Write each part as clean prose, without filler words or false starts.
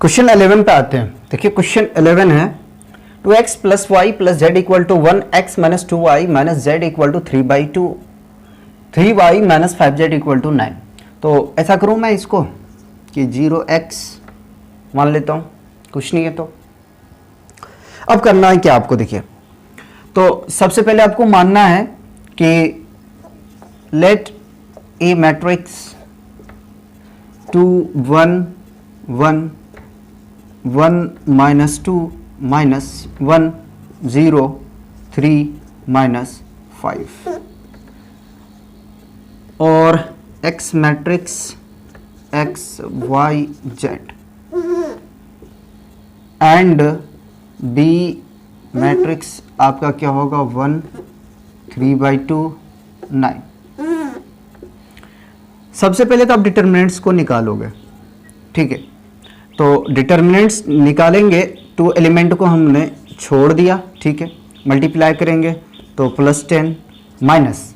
Question 11 पे आते हैं। देखिए क्वेश्चन 11 है 2x plus Y plus Z equal to 1x minus 2y minus Z equal to 3/2 3y minus 5z equal to 9। तो ऐसा करूँ मैं इसको कि 0x मान लेता हूँ, कुछ नहीं है। तो अब करना है क्या आपको, देखिए तो सबसे पहले आपको मानना है कि लेट ए मैट्रिक्स 2 1 1 1 माइनस 2 माइनस 1 0 3 माइनस 5 और x matrix x y z and b matrix आपका क्या होगा 1 3/2 9। सबसे पहले तो आप डिटर्मिनेंट्स को निकालोगे, ठीक है। तो डिटर्मिनेंट्स निकालेंगे, 2 एलिमेंट को हमने छोड़ दिया, ठीक है। मल्टीप्लाई करेंगे तो +10 माइनस,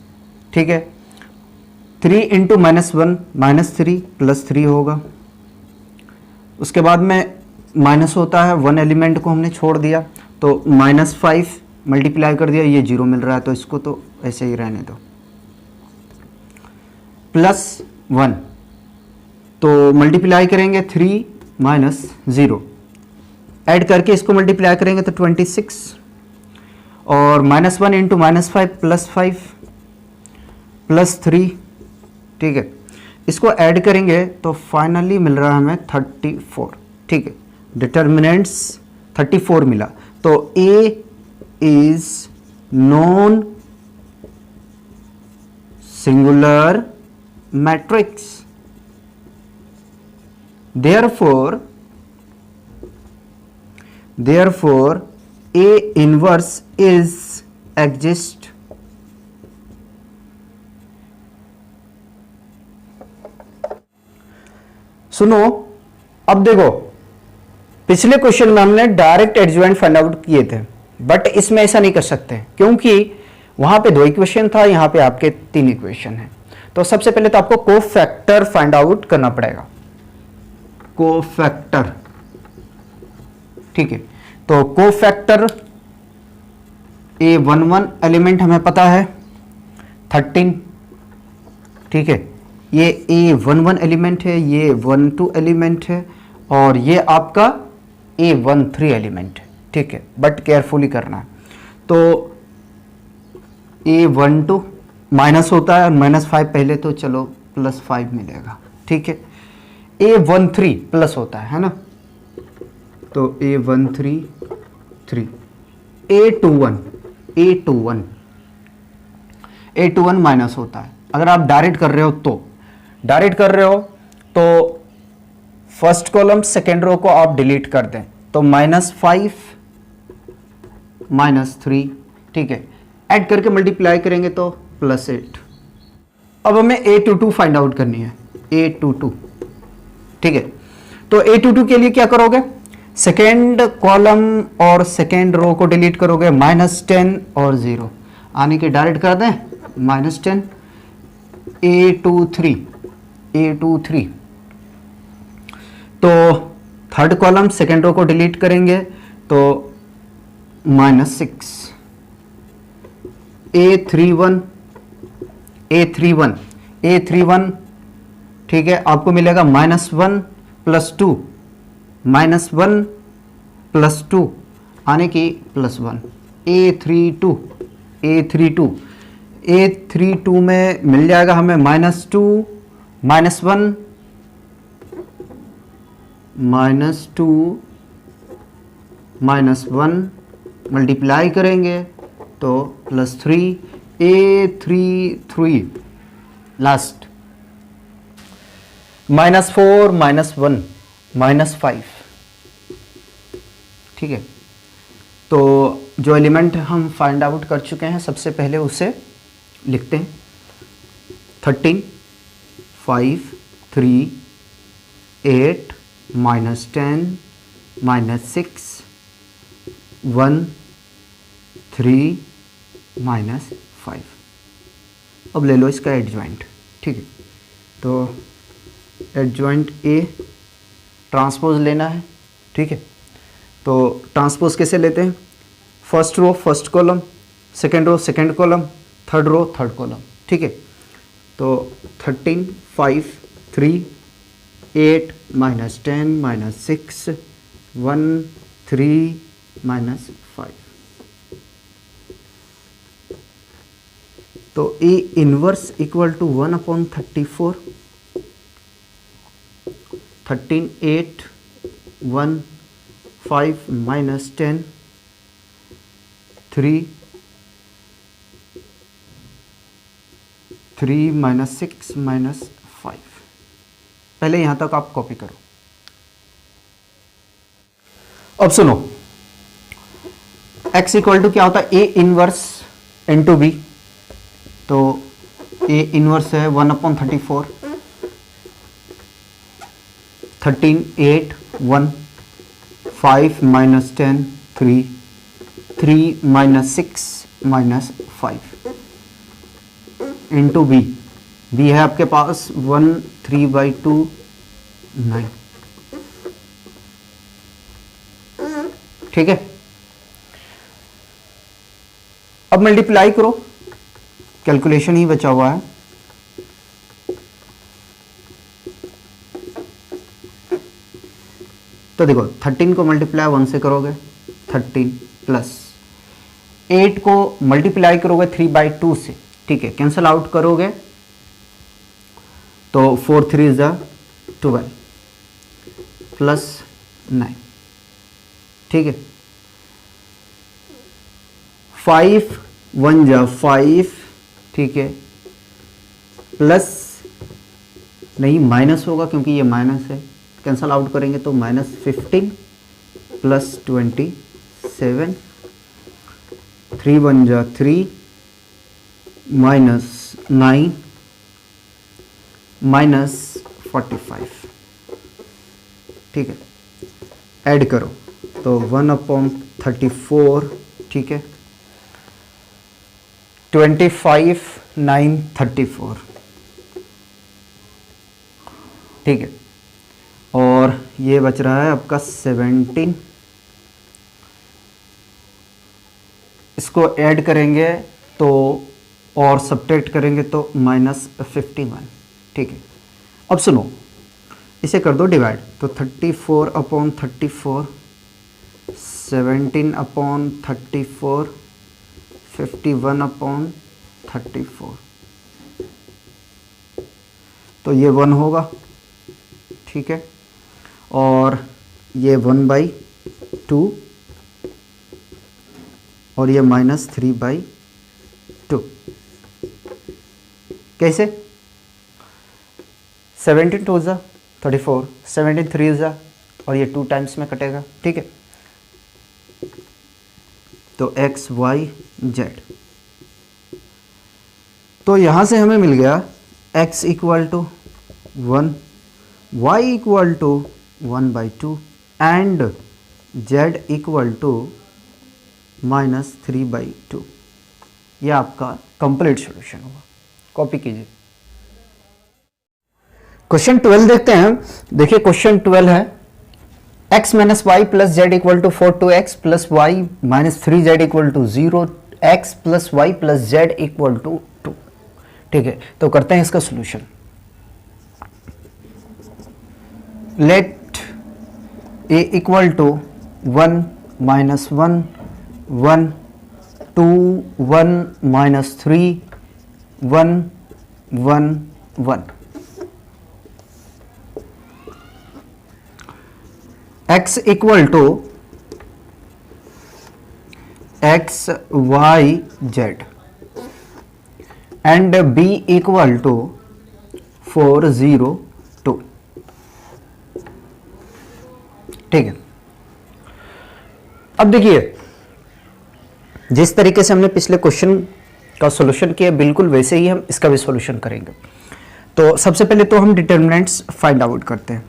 ठीक है, 3 इंटू -1 -3 +3 होगा। उसके बाद में माइनस होता है, 1 एलिमेंट को हमने छोड़ दिया तो -5 मल्टीप्लाई कर दिया, ये 0 मिल रहा है तो इसको तो ऐसे ही रहने दो। +1 तो मल्टीप्लाई करेंगे 3 माइनस 0, ऐड करके इसको मल्टीप्लाई करेंगे तो 26 और -1 इंटू -5 +5 +3, ठीक है। इसको ऐड करेंगे तो फाइनली मिल रहा है हमें 34, ठीक है। डिटर्मिनेंट्स 34 मिला तो A is non singular matrix, therefore A inverse is exist। सुनो, अब देखो पिछले क्वेश्चन में हमने डायरेक्ट एडजॉइंट फाइंड आउट किए थे, बट इसमें ऐसा नहीं कर सकते क्योंकि वहां पे 2 इक्वेशन था, यहां पे आपके 3 इक्वेशन है। तो सबसे पहले तो आपको कोफैक्टर फाइंड आउट करना पड़ेगा, कोफैक्टर, ठीक है। तो कोफैक्टर A11 एलिमेंट हमें पता है 13, ठीक है। ये A11 एलिमेंट है, ये 12 एलिमेंट है और ये आपका A13 एलिमेंट है, ठीक है। बट केयरफुली करना है। तो A12 माइनस होता है, -5 पहले तो चलो +5 मिलेगा, ठीक है। A13 प्लस होता है ना, तो A13 3, A21 माइनस होता है। अगर आप डायरेक्ट कर रहे हो तो फर्स्ट कॉलम सेकेंड रो को आप डिलीट कर दें तो -5 -3, ठीक है। ऐड करके मल्टीप्लाई करेंगे तो +8। अब हमें A22 फाइंड आउट करनी है, A22, ठीक है। तो A22 के लिए क्या करोगे, सेकेंड कॉलम और सेकेंड रो को डिलीट करोगे, -10 और 0 आने के डायरेक्ट कर दें -10 A23 तो थर्ड कॉलम सेकेंड रो को डिलीट करेंगे तो -6 A31 ठीक है। आपको मिलेगा -1 + 2 आने की +1 A32 में मिल जाएगा हमें -2 -1 -1 मल्टीप्लाई करेंगे तो +3 A33 लास्ट -4 -1 -5, ठीक है। तो जो एलिमेंट हम फाइंड आउट कर चुके हैं सबसे पहले उसे लिखते हैं 13 5 3 8 -10 -6 1 3 -5। अब ले लो इसका एडजॉइंट, ठीक है। तो एडजॉइंट A ट्रांसपोज लेना है, ठीक है। तो ट्रांसपोज कैसे लेते हैं, first row first column, second row second column, third row third column, ठीक है। तो 13 5 3 8 -10 -6 1 3 -5। तो ए इनवर्स इक्वल टू 1/34, 13 8 1 5 -10 3 -6 -5। पहले यहां तक आप कॉपी करो। अब सुनो, x इक्वल टू क्या होता है, ए इनवर्स इंटू बी। तो ए इनवर्स है 1/34, 13 8 1 5 -10 3 -6 -5 इंटू बी। बी है आपके पास 1 3/2 9, ठीक है। अब मल्टीप्लाई करो, कैलकुलेशन ही बचा हुआ है। तो देखो 13 को मल्टीप्लाई 1 से करोगे 13 प्लस 8 को मल्टीप्लाई करोगे 3/2 से, ठीक है। कैंसल आउट करोगे तो 4 3 ज़ा 12 प्लस 9, ठीक है। 5 1 ज़ा 5, ठीक है, प्लस नहीं माइनस होगा क्योंकि ये माइनस है, कैंसल आउट करेंगे तो -15 प्लस 27, 3 1 ज़ा 3 -9 -45, ठीक है। ऐड करो तो 1/34, ठीक है, 25 9 34, ठीक है। और ये बच रहा है आपका 17, इसको ऐड करेंगे तो और सब्ट्रैक्ट करेंगे तो -51, ठीक है। अब सुनो, इसे कर दो डिवाइड, तो 34/34, 17/34, 51/34, तो ये 1 होगा, ठीक है। और ये 1/2 और ये -3/2। कैसे, 17 2 ज़ा 34, 17 3 ज़ा, और ये 2 टाइम्स में कटेगा, ठीक है। तो x y z, तो यहां से हमें मिल गया x equal to 1, y equal to 1/2 and z equal to -3/2। यह आपका कंप्लीट सॉल्यूशन होगा। कॉपी कीजिए। क्वेश्चन 12 देखते हैं। देखिए क्वेश्चन 12 है x - y + z = 4 2x + y - 3z = 0, x + y + z = 2, ठीक है। तो करते हैं इसका solution. Let a = 1 - 1 1 2 1 - 3 1 1 1। x equal to x y z and b equal to 4 0 2, ठीक है। अब देखिए जिस तरीके से हमने पिछले क्वेश्चन का सॉल्यूशन किया बिल्कुल वैसे ही हम इसका भी सॉल्यूशन करेंगे। तो सबसे पहले तो हम डिटरमिनेंट्स फाइंड आउट करते हैं।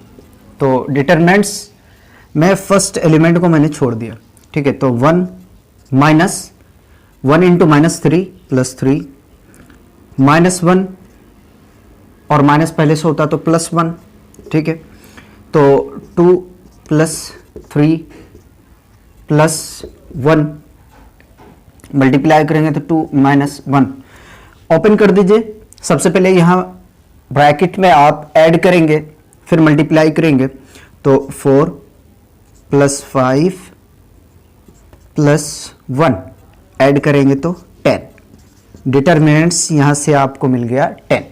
तो डिटरमिनेंट्स में फर्स्ट एलिमेंट को मैंने छोड़ दिया, ठीक है। तो 1 × -3 + 3 -1 और माइनस पहले से होता तो +1, ठीक है। तो 2 प्लस 3 प्लस 1 मल्टीप्लाई करेंगे तो 2 माइनस 1। ओपन कर दीजिए। सबसे पहले यहाँ ब्रैकेट में आप ऐड करेंगे, फिर मल्टीप्लाई करेंगे, तो 4 प्लस 5 प्लस 1 ऐड करेंगे तो 10। डिटरमिनेंट्स यहां से आपको मिल गया 10।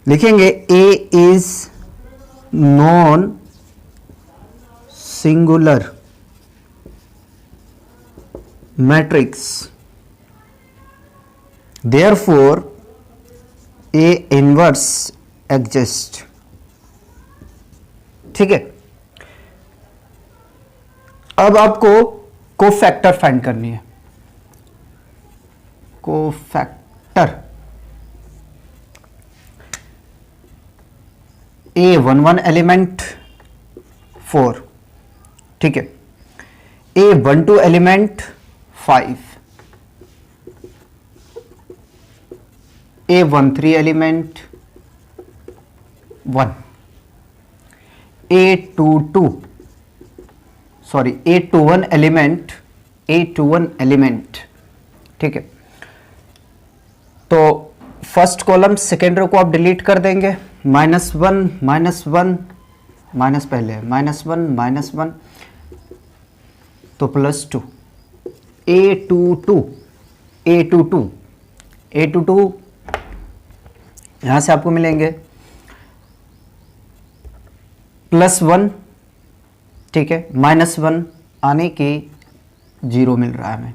लिखेंगे A is non singular matrix, therefore A inverse exist. ठीक है, अब आपको कोफैक्टर फाइंड करनी है। कोफैक्टर A11 एलिमेंट 4, ठीक है, A12 element 5, A13 element 1, A21 element, ठीक है। तो फर्स्ट कॉलम सेकेंड रो को आप डिलीट कर देंगे। -1 -1 माइनस पहले -1 तो +2। A22 यहां से आपको मिलेंगे +1, ठीक है, -1 आने के 0 मिल रहा है हमें।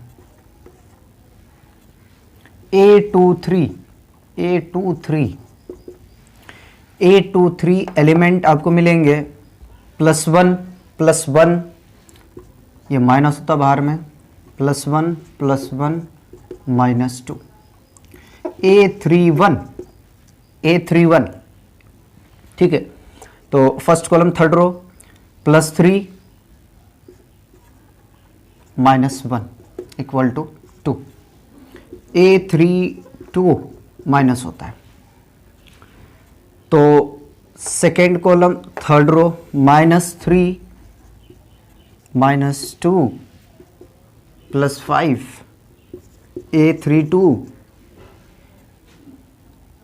A23 एलिमेंट आपको मिलेंगे +1 ये माइनस होता बाहर में, +1 -2। A31 ठीक है। तो first column third row +3 -1 equal to 2। A32 minus होता है। तो second column third row -3 -2 +5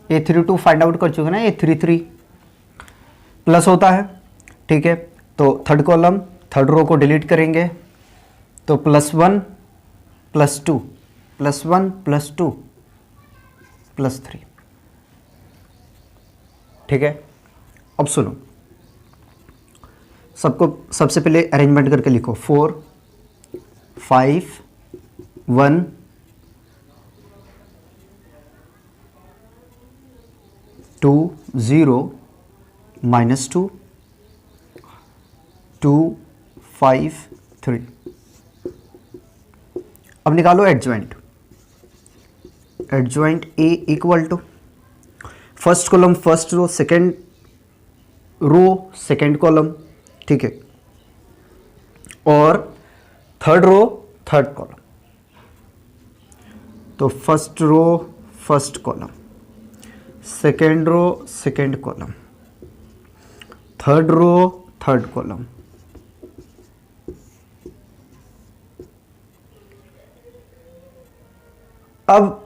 A32 find out कर चुके ना, A33 प्लस होता है, ठीक है। तो थर्ड कॉलम थर्ड रो को डिलीट करेंगे तो +1 +2 +1 +2 +3, ठीक है। अब सुनो, सबको सबसे पहले अरेंजमेंट करके लिखो। 4 5 1 2 0 -2 2 5 3। अब निकालो adjoint. Adjoint A equal to first column first row, second row second column, ठीक है, और थर्ड रो थर्ड कॉलम। तो first row first column, second row second column, third row third column. अब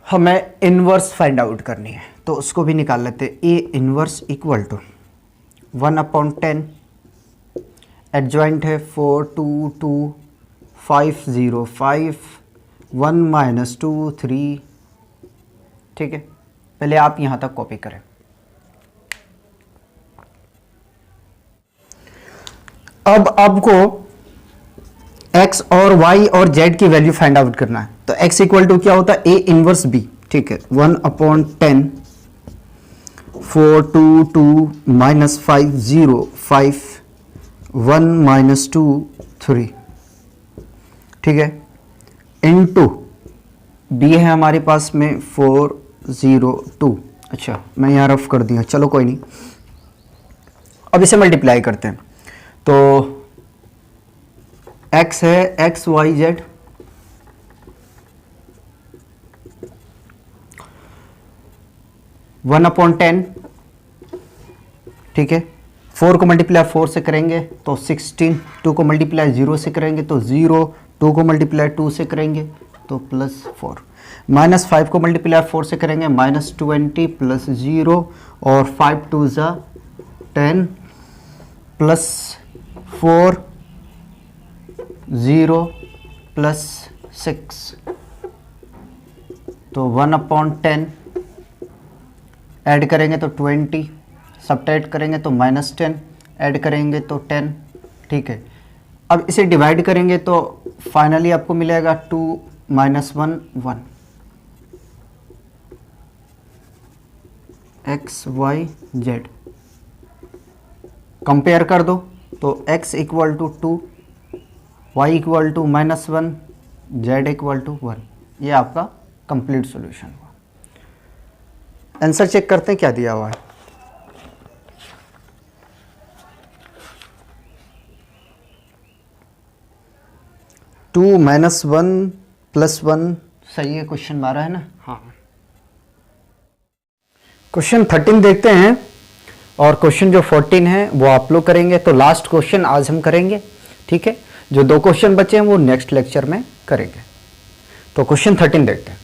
हमें इनवर्स फाइंड आउट करनी है, तो उसको भी निकाल लेते हैं। A inverse equal to 1/10। Adjoint है 4 2 2 5 0 5 1 -2 3, ठीक है। पहले आप यहां तक कॉपी करें। अब आपको x और y और z की वैल्यू फाइंड आउट करना है। तो x इक्वल टू क्या होता है, A इनवर्स B, ठीक है, 1/10 4 2 2 -5 0 5 1 -2 3, ठीक है, इनटू B है हमारे पास में 4 0 2। अच्छा, मैं यहाँ रफ कर दिया, चलो कोई नहीं। अब इसे मल्टीप्लाई करते हैं। तो x है x y z, one upon 10 ठीक है। 4 को मल्टीप्लाई 4 से करेंगे तो 16, 2 को मल्टीप्लाई 0 से करेंगे तो 0, 2 को मल्टीप्लाई 2 से करेंगे तो +4, -5 को मल्टीप्लाई 4 से करेंगे -20 प्लस 0 और 5 2 ज़ा 10 +4 0 +6 तो 1/10 ऐड करेंगे तो 20, सब्ट्रैक्ट करेंगे तो -10, ऐड करेंगे तो 10, ठीक है। अब इसे डिवाइड करेंगे तो फाइनली आपको मिलेगा 2 - 1 1 x y z। कंपेयर कर दो तो x = 2, y = -1, z = 1। ये आपका कंप्लीट सॉल्यूशन हुआ। आंसर चेक करते हैं क्या दिया हुआ है। 2 - 1 + 1 सही है, क्वेश्चन 12 है ना। हाँ, क्वेश्चन 13 देखते हैं और क्वेश्चन जो 14 है वो आप लोग करेंगे। तो लास्ट क्वेश्चन आज हम करेंगे, ठीक है। जो 2 क्वेश्चन बचे हैं वो नेक्स्ट लेक्चर में करेंगे। तो क्वेश्चन 13 देखते हैं।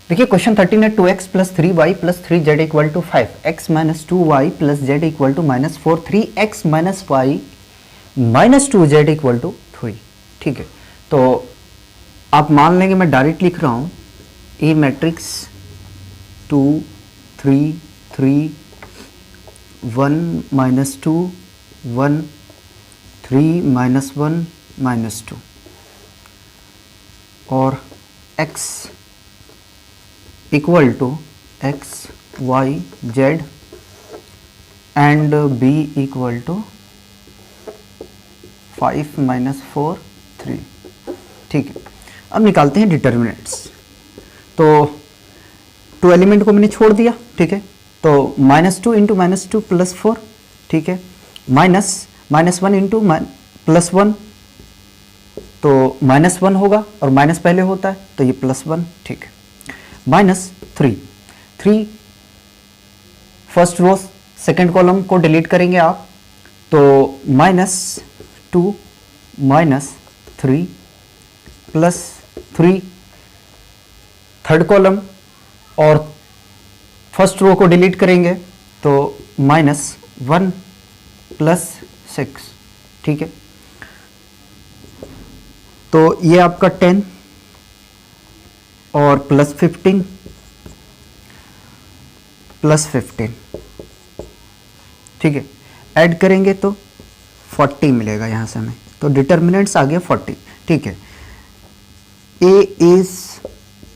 देखिए क्वेश्चन 13 है 2x + 3y + 3z = 5, x - 2y + z = -4, 3x - y - 2z = 3, ठीक है। तो आप मान लेंगे मैं डायरेक्ट लिख रहा हूँ ए मैट्रिक्स 2 3 3 1 - 2 1 3 - 1 - 2 और x = x y z and b = 5 - 4 3, ठीक है। अब निकालते हैं डिटर्मिनेंट्स। तो 2 एलिमेंट को मैंने छोड़ दिया, ठीक है। तो -2 × -2 + 4, ठीक है, -1 × +1 तो -1 होगा और माइनस पहले होता है तो ये +1, ठीक है। -3 फर्स्ट रो सेकंड कॉलम को डिलीट करेंगे आप तो -2 -3 +3 थर्ड कॉलम और फर्स्ट रो को डिलीट करेंगे तो -1 +6, ठीक है। तो ये आपका 10 और +15 +15, ठीक है। ऐड करेंगे तो 40 मिलेगा यहाँ से हमें। तो डिटर्मिनेंट्स आ गया 40, ठीक है। A is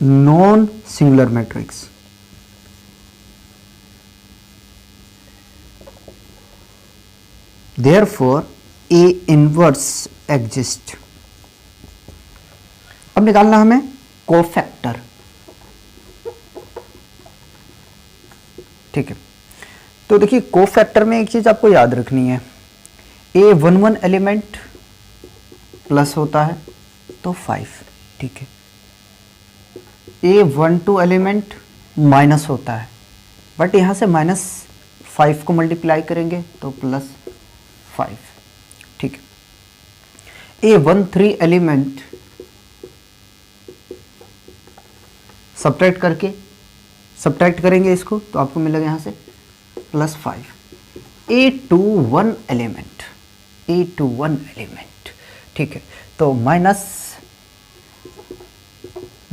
non singular matrix, therefore A inverse exist. अब निकालना हमें कोफैक्टर, ठीक है। तो देखिए कोफैक्टर में एक चीज आपको याद रखनी है, A11 एलिमेंट प्लस होता है तो 5, ठीक है। A12 एलिमेंट माइनस होता है बट यहां से -5 को मल्टीप्लाई करेंगे तो +5, ठीक है। A13 एलिमेंट सब्ट्रैक्ट करेंगे इसको तो आपको मिलेगा यहाँ से +5। A21 एलिमेंट ठीक है, तो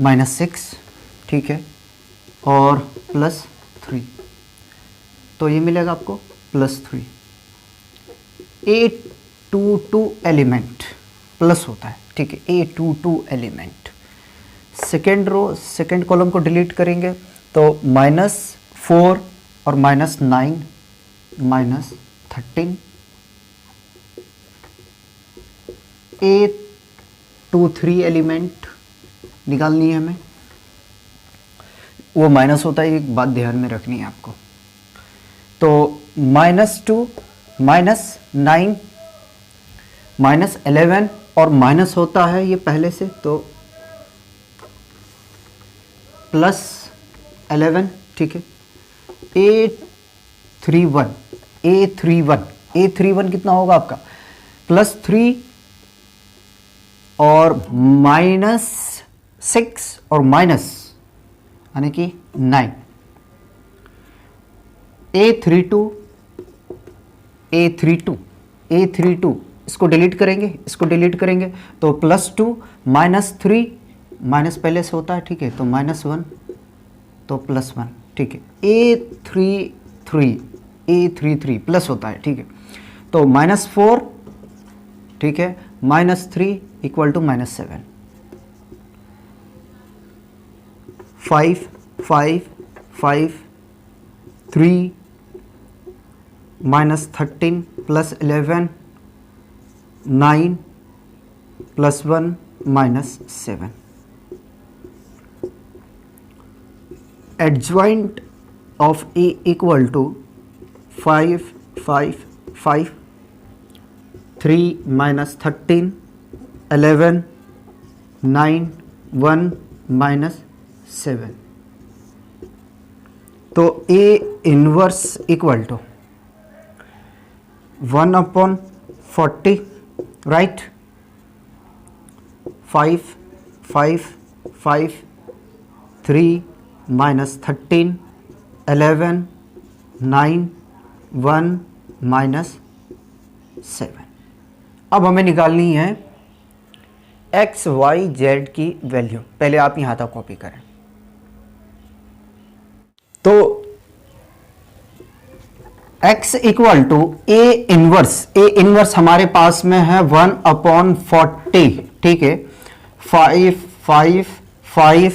-6, ठीक है, और +3 तो ये मिलेगा आपको +3। A22 एलिमेंट प्लस होता है, ठीक है। A22 element second row second column को डिलीट करेंगे तो -4 और -9 -13। A23 एलिमेंट निकालनी है हमें, वो माइनस होता है, एक बात ध्यान में रखनी है आपको। तो -2 -9 -11 और माइनस होता है ये पहले से तो +11, ठीक है। A31 A31 कितना होगा आपका +3 और -6 और माइनस यानी कि 9। A32 इसको डिलीट करेंगे तो +2 -3 माइनस पहले से होता है, ठीक है, तो -1 तो +1, ठीक है। A33 प्लस होता है, ठीक है, तो -4, ठीक है, -3 equal to -7। 5 5 5 3 -13 +11 9 +1 -7। Adjoint of A equal to 5 5 5 3 -13 11 9 1 -7। तो A inverse equal to 1/40, right. 5 5 5 3 -13 11 9 1 -7। अब हमें निकालनी है एक्स वाई जेड की वैल्यू। पहले आप यहां तक कॉपी करें। तो x equal to A inverse हमारे पास में है 1/40, ठीक है। 5 5 5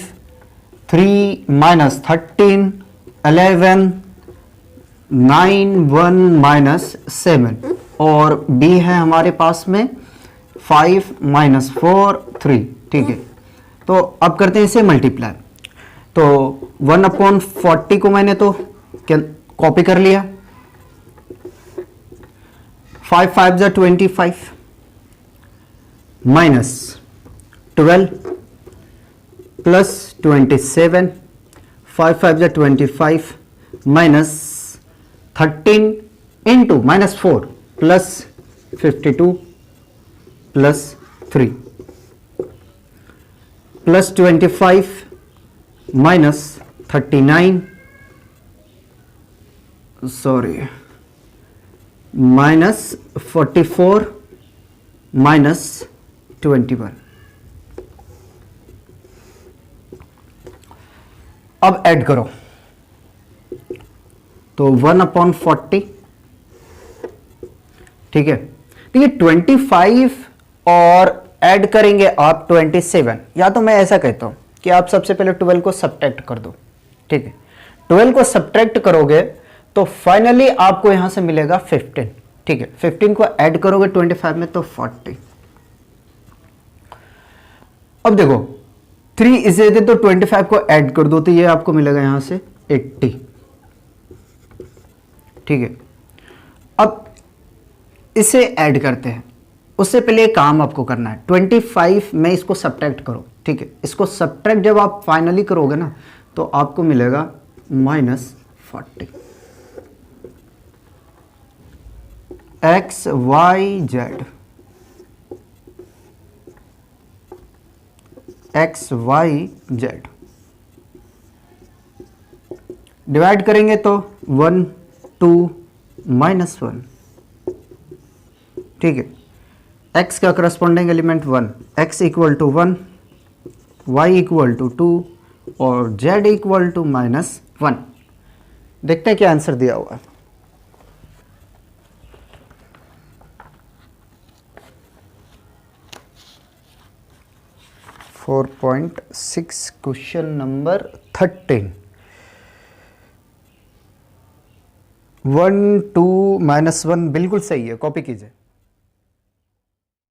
3 -13 11 9 1 -7 और b है हमारे पास में 5 -4 3, ठीक है। तो अब करते हैं इसे मल्टीप्लाई। तो 1/40 को मैंने तो कॉपी कर लिया। 5 5 जा 25 -12 +27 5 5 जा 25 -13 इंटू -4 +52 +3 +25 -39 सॉरी -44 -21। अब ऐड करो तो 1/40, ठीक है। देखिए 25 और ऐड करेंगे आप 27। या तो मैं ऐसा कहता हूं कि आप सबसे पहले 12 को सब्ट्रैक्ट कर दो, ठीक है। 12 को सब्ट्रैक्ट करोगे तो फाइनली आपको यहां से मिलेगा 15, ठीक है। 15 को ऐड करोगे 25 में तो 40। अब देखो 3 इसे दे तो 25 को ऐड कर दो तो ये आपको मिलेगा यहां से 80, ठीक है। अब इसे ऐड करते हैं, उससे पहले एक काम आपको करना है। 25 में इसको सब्ट्रैक्ट करो, ठीक है। इसको सब्ट्रैक्ट जब आप फाइनली करोगे ना तो आपको मिलेगा -40। X y z, x y z divide करेंगे तो 1 2 -1, ठीक है। x का corresponding element 1, x equal to 1, y equal to 2 और z इक्वल टू -1। देखते हैं क्या आंसर दिया हुआ है। 4.6 क्वेश्चन नंबर 13। 1 2 -1 बिल्कुल सही है, कॉपी कीजिए।